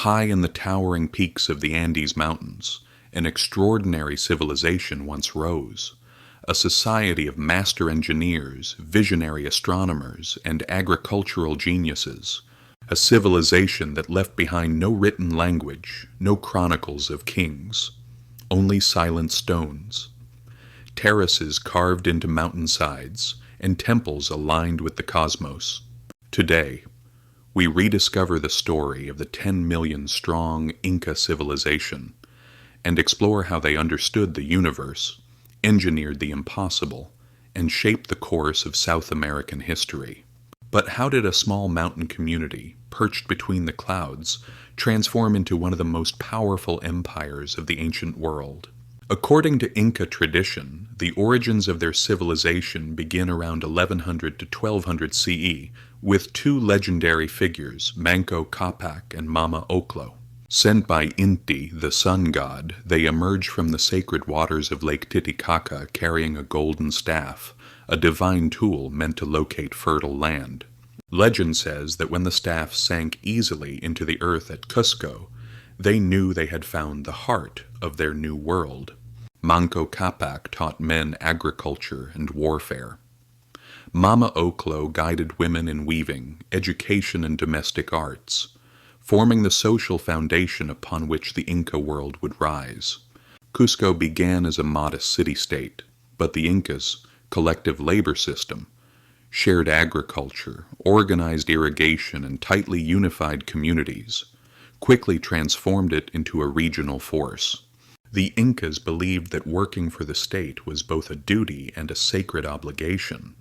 High in the towering peaks of the Andes Mountains, an extraordinary civilization once rose, a society of master engineers, visionary astronomers, and agricultural geniuses, a civilization that left behind no written language, no chronicles of kings, only silent stones, terraces carved into mountainsides, and temples aligned with the cosmos. Today, we rediscover the story of the 10 million strong Inca civilization and explore how they understood the universe, engineered the impossible, and shaped the course of South American history. But how did a small mountain community, perched between the clouds, transform into one of the most powerful empires of the ancient world? According to Inca tradition, the origins of their civilization begin around 1100 to 1200 CE, with two legendary figures, Manco Capac and Mama Oclo. Sent by Inti, the sun god, they emerge from the sacred waters of Lake Titicaca carrying a golden staff, a divine tool meant to locate fertile land. Legend says that when the staff sank easily into the earth at Cusco, they knew they had found the heart of their new world. Manco Capac taught men agriculture and warfare. Mama Oclo guided women in weaving, education, and domestic arts, forming the social foundation upon which the Inca world would rise. Cusco began as a modest city-state, but the Incas' collective labor system, shared agriculture, organized irrigation, and tightly unified communities, quickly transformed it into a regional force. The Incas believed that working for the state was both a duty and a sacred obligation.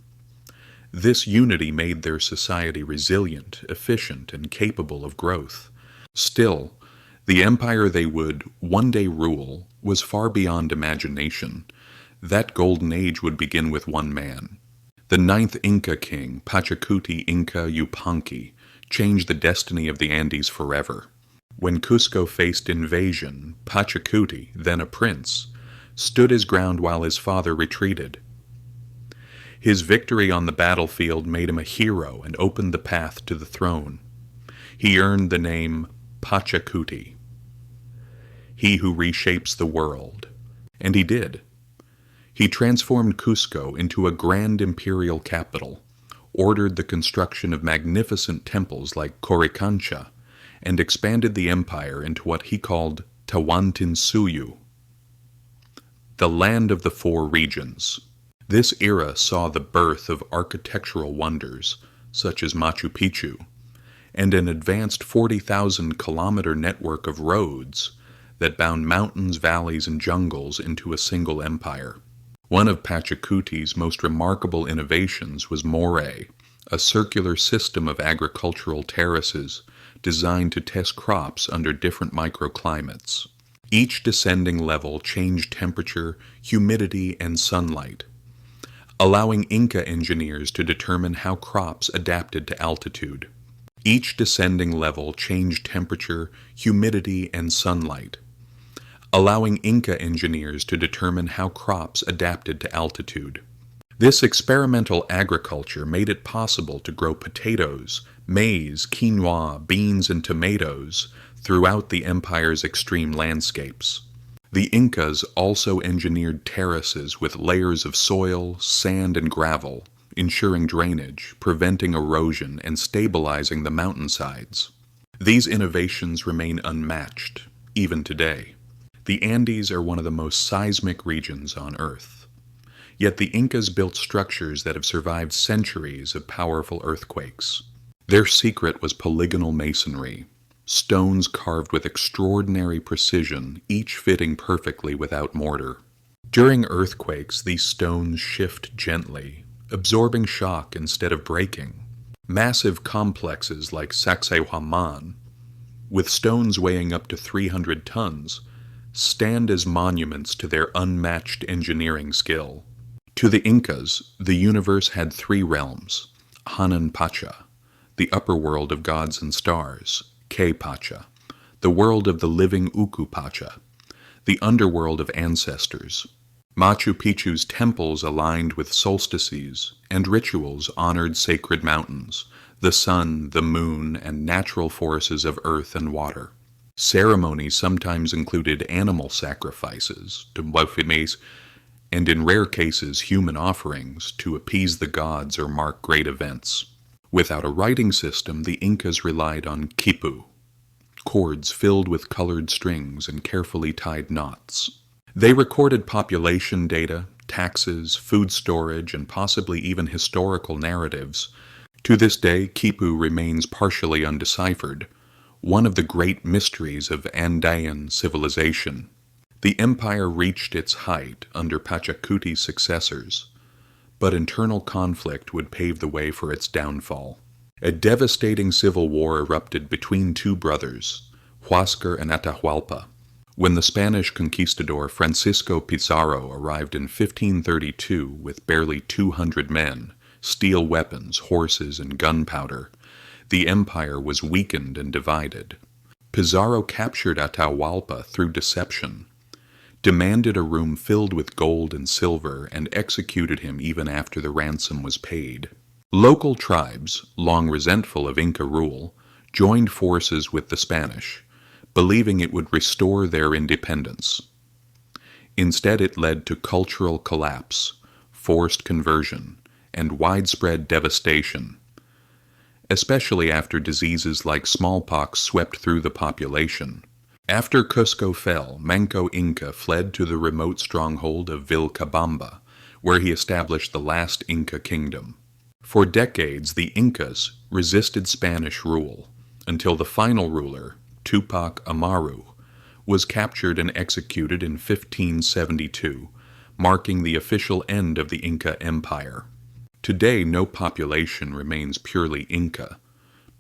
This unity made their society resilient, efficient, and capable of growth. Still, the empire they would one day rule was far beyond imagination. That golden age would begin with one man. The ninth Inca king, Pachacuti Inca Yupanqui, changed the destiny of the Andes forever. When Cusco faced invasion, Pachacuti, then a prince, stood his ground while his father retreated. His victory on the battlefield made him a hero and opened the path to the throne. He earned the name Pachacuti, he who reshapes the world. And he did. He transformed Cusco into a grand imperial capital, ordered the construction of magnificent temples like Coricancha, and expanded the empire into what he called Tawantinsuyu, the land of the four regions. This era saw the birth of architectural wonders, such as Machu Picchu, and an advanced 40,000-kilometer network of roads that bound mountains, valleys, and jungles into a single empire. One of Pachacuti's most remarkable innovations was Moray, a circular system of agricultural terraces designed to test crops under different microclimates. Each descending level changed temperature, humidity, and sunlight, allowing Inca engineers to determine how crops adapted to altitude. Each descending level changed temperature, humidity, and sunlight, allowing Inca engineers to determine how crops adapted to altitude. This experimental agriculture made it possible to grow potatoes, maize, quinoa, beans, and tomatoes throughout the empire's extreme landscapes. The Incas also engineered terraces with layers of soil, sand, and gravel, ensuring drainage, preventing erosion, and stabilizing the mountainsides. These innovations remain unmatched, even today. The Andes are one of the most seismic regions on Earth. Yet the Incas built structures that have survived centuries of powerful earthquakes. Their secret was polygonal masonry, stones carved with extraordinary precision, each fitting perfectly without mortar. During earthquakes, these stones shift gently, absorbing shock instead of breaking. Massive complexes like Sacsayhuamán, with stones weighing up to 300 tons, stand as monuments to their unmatched engineering skill. To the Incas, the universe had three realms: Hanan Pacha, the upper world of gods and stars; Pacha, the world of the living Uku Pacha, the underworld of ancestors. Machu Picchu's temples aligned with solstices, and rituals honored sacred mountains, the sun, the moon, and natural forces of earth and water. Ceremonies sometimes included animal sacrifices, and in rare cases human offerings to appease the gods or mark great events. Without a writing system, the Incas relied on quipu, cords filled with colored strings and carefully tied knots. They recorded population data, taxes, food storage, and possibly even historical narratives. To this day, quipu remains partially undeciphered, one of the great mysteries of Andean civilization. The empire reached its height under Pachacuti's successors, but internal conflict would pave the way for its downfall. A devastating civil war erupted between two brothers, Huáscar and Atahualpa, when the Spanish conquistador Francisco Pizarro arrived in 1532 with barely 200 men, steel weapons, horses, and gunpowder. The empire was weakened and divided. Pizarro captured Atahualpa through deception, demanded a room filled with gold and silver, and executed him even after the ransom was paid. Local tribes, long resentful of Inca rule, joined forces with the Spanish, believing it would restore their independence. Instead, it led to cultural collapse, forced conversion, and widespread devastation, especially after diseases like smallpox swept through the population. After Cusco fell, Manco Inca fled to the remote stronghold of Vilcabamba, where he established the last Inca kingdom. For decades, the Incas resisted Spanish rule, until the final ruler, Tupac Amaru, was captured and executed in 1572, marking the official end of the Inca Empire. Today, no population remains purely Inca,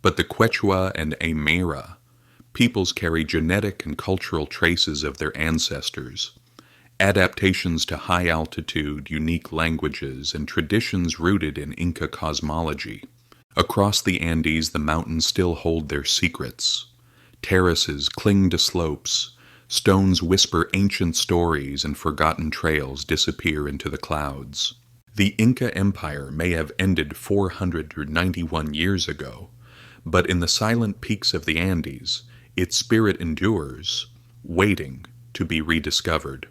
but the Quechua and Aymara peoples carry genetic and cultural traces of their ancestors, adaptations to high altitude, unique languages, and traditions rooted in Inca cosmology. Across the Andes, the mountains still hold their secrets. Terraces cling to slopes, stones whisper ancient stories, and forgotten trails disappear into the clouds. The Inca Empire may have ended 491 years ago, but in the silent peaks of the Andes, its spirit endures, waiting to be rediscovered.